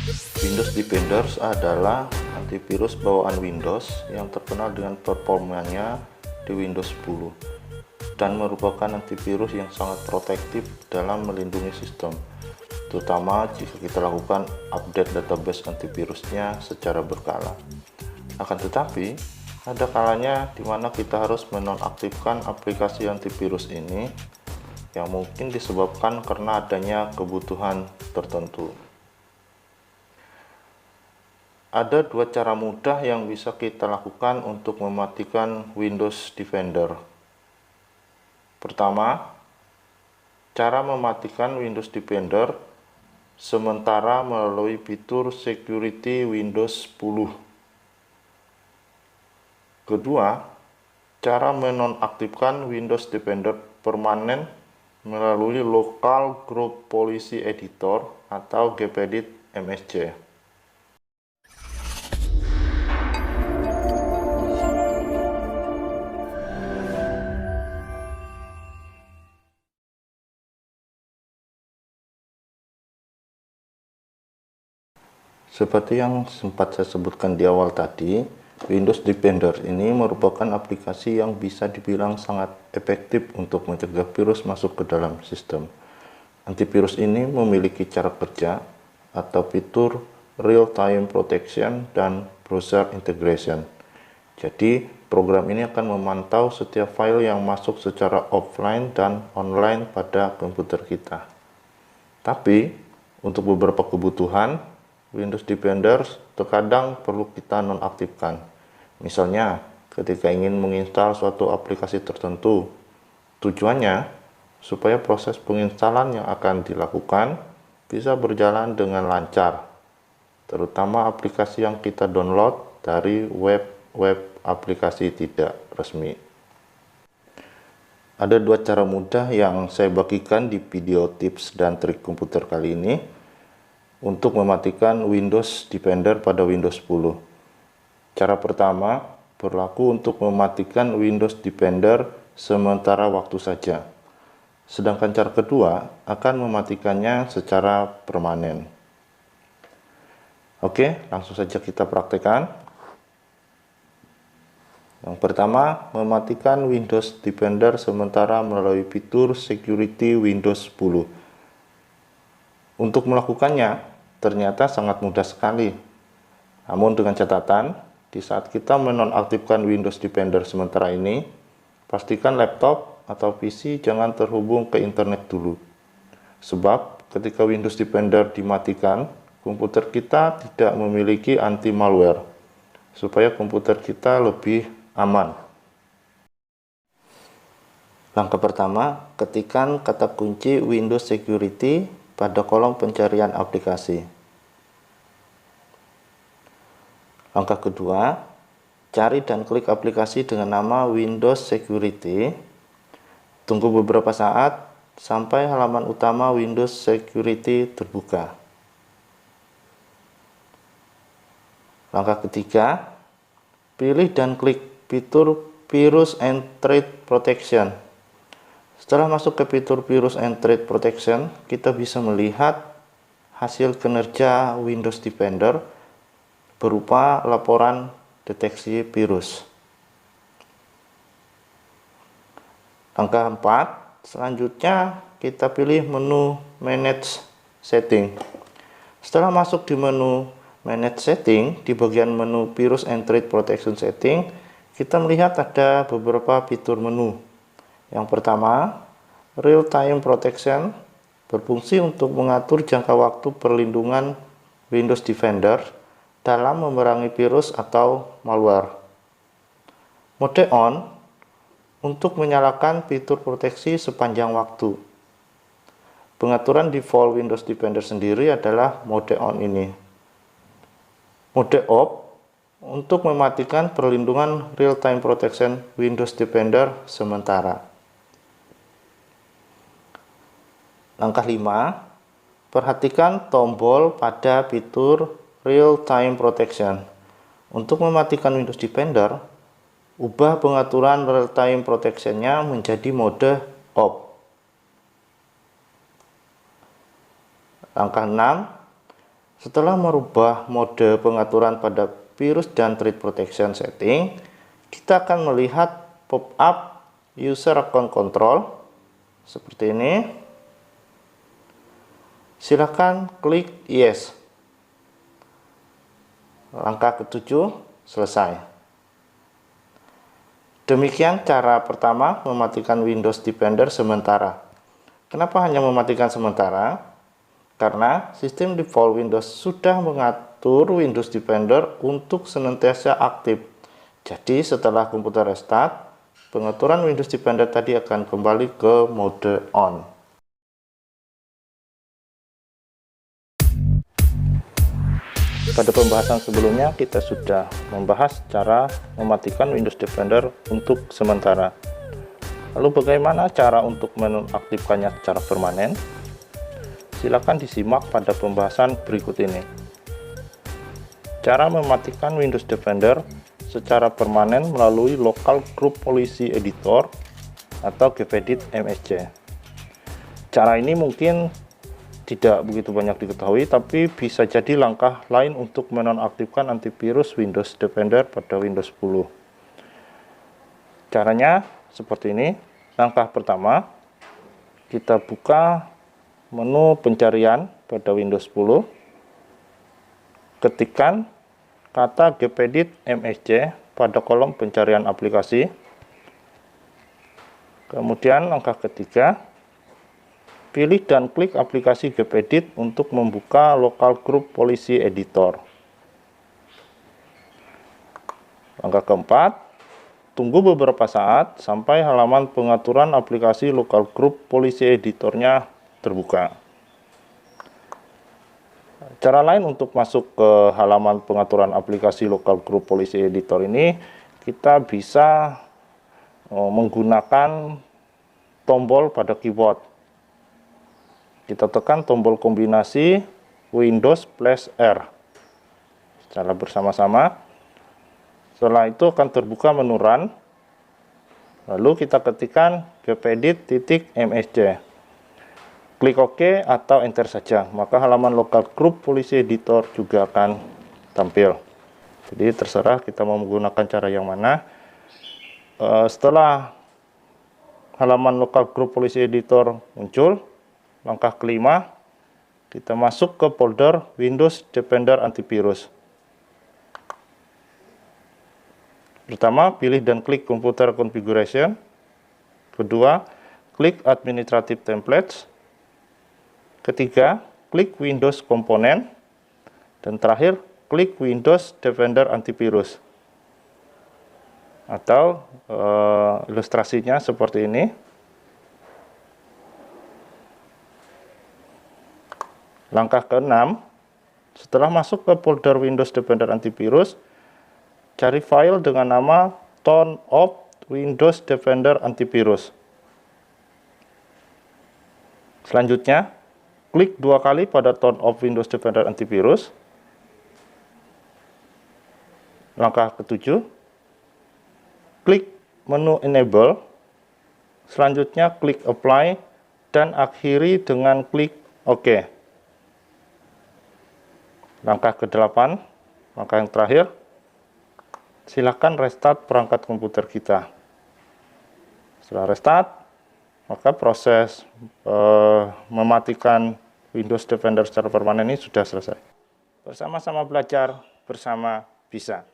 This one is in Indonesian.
Windows Defenders adalah antivirus bawaan Windows yang terkenal dengan performanya di Windows 10 dan merupakan antivirus yang sangat protektif dalam melindungi sistem, terutama jika kita lakukan update database antivirusnya secara berkala. Akan tetapi, ada kalanya di mana kita harus menonaktifkan aplikasi antivirus ini yang mungkin disebabkan karena adanya kebutuhan tertentu. Ada dua cara mudah yang bisa kita lakukan untuk mematikan Windows Defender. Pertama, cara mematikan Windows Defender sementara melalui fitur Security Windows 10. Kedua, cara menonaktifkan Windows Defender permanen melalui Local Group Policy Editor atau gpedit MSC. Seperti yang sempat saya sebutkan di awal tadi, Windows Defender ini merupakan aplikasi yang bisa dibilang sangat efektif untuk mencegah virus masuk ke dalam sistem. Antivirus ini memiliki cara kerja atau fitur real-time protection dan browser integration. Jadi, program ini akan memantau setiap file yang masuk secara offline dan online pada komputer kita. Tapi, untuk beberapa kebutuhan, Windows Defender terkadang perlu kita nonaktifkan. Misalnya, ketika ingin menginstal suatu aplikasi tertentu, tujuannya supaya proses penginstalan yang akan dilakukan bisa berjalan dengan lancar, terutama aplikasi yang kita download dari web aplikasi tidak resmi. Ada dua cara mudah yang saya bagikan di video tips dan trik komputer kali ini untuk mematikan Windows Defender pada Windows 10. Cara pertama berlaku untuk mematikan Windows Defender sementara waktu saja. Sedangkan cara kedua akan mematikannya secara permanen. Oke, langsung saja kita praktekkan. Yang pertama, mematikan Windows Defender sementara melalui fitur Security Windows 10. Untuk melakukannya, ternyata sangat mudah sekali. Namun dengan catatan, di saat kita menonaktifkan Windows Defender sementara ini, pastikan laptop atau PC jangan terhubung ke internet dulu. Sebab ketika Windows Defender dimatikan, komputer kita tidak memiliki anti-malware, supaya komputer kita lebih aman. Langkah pertama, ketikkan kata kunci Windows Security pada kolom pencarian aplikasi. Langkah kedua, cari dan klik aplikasi dengan nama Windows Security. Tunggu beberapa saat sampai halaman utama Windows Security terbuka. Langkah ketiga, pilih dan klik fitur Virus and Threat Protection. Setelah masuk ke fitur Virus and Threat Protection, kita bisa melihat hasil kinerja Windows Defender berupa laporan deteksi virus. Langkah 4, selanjutnya kita pilih menu Manage Setting. Setelah masuk di menu Manage Setting, di bagian menu Virus and Threat Protection Setting, kita melihat ada beberapa fitur menu. Yang pertama, Real Time Protection, berfungsi untuk mengatur jangka waktu perlindungan Windows Defender dalam memerangi virus atau malware. Mode On, untuk menyalakan fitur proteksi sepanjang waktu. Pengaturan default Windows Defender sendiri adalah mode On ini. Mode Off, untuk mematikan perlindungan Real-Time Protection Windows Defender sementara. Langkah 5, perhatikan tombol pada fitur Real-Time Protection. Untuk mematikan Windows Defender, ubah pengaturan Real-Time Protection-nya menjadi mode Off. Langkah 6, Setelah merubah mode pengaturan pada virus dan threat protection setting, kita akan melihat pop-up user account control seperti ini. Silakan klik yes. Langkah ketujuh selesai. Demikian cara pertama mematikan Windows Defender sementara. Kenapa hanya mematikan sementara? Karena sistem default Windows sudah mengatur Windows Defender untuk senantiasa aktif. Jadi setelah komputer restart, pengaturan Windows Defender tadi akan kembali ke mode on. Pada pembahasan sebelumnya kita sudah membahas cara mematikan Windows Defender untuk sementara. Lalu bagaimana cara untuk menonaktifkannya secara permanen? Silakan disimak pada pembahasan berikut ini. Cara mematikan Windows Defender secara permanen melalui Local Group Policy Editor atau gpedit MSC. Cara ini mungkin tidak begitu banyak diketahui, tapi bisa jadi langkah lain untuk menonaktifkan antivirus Windows Defender pada Windows 10. Caranya seperti ini. Langkah pertama, kita buka menu pencarian pada Windows 10, ketikkan kata gpedit MSC pada kolom pencarian aplikasi. Kemudian langkah ketiga, pilih dan klik aplikasi gpedit untuk membuka Local Group Policy Editor. Langkah keempat, tunggu beberapa saat sampai halaman pengaturan aplikasi Local Group Policy Editornya terbuka. Cara lain untuk masuk ke halaman pengaturan aplikasi Local Group Policy Editor ini, kita bisa menggunakan tombol pada keyboard. Kita tekan tombol kombinasi Windows+R secara bersama-sama. Setelah itu akan terbuka menu Run. Lalu kita ketikkan gpedit.msc. Klik OK atau Enter saja, maka halaman Local Group Policy Editor juga akan tampil. Jadi terserah kita mau menggunakan cara yang mana. Setelah halaman Local Group Policy Editor muncul, langkah kelima, kita masuk ke folder Windows Defender Antivirus. Pertama, pilih dan klik Computer Configuration. Kedua, klik Administrative Templates. Ketiga, klik Windows Komponen. Dan terakhir, klik Windows Defender Antivirus. Atau ilustrasinya seperti ini. Langkah ke-6, setelah masuk ke folder Windows Defender Antivirus, cari file dengan nama Turn Off Windows Defender Antivirus. Selanjutnya, klik dua kali pada Turn Off Windows Defender Antivirus. Langkah ke-7, klik menu Enable. Selanjutnya, klik Apply dan akhiri dengan klik OK. Langkah ke-8, langkah yang terakhir, silakan restart perangkat komputer kita. Setelah restart, maka proses mematikan Windows Defender secara permanen ini sudah selesai. Bersama-sama belajar, bersama bisa.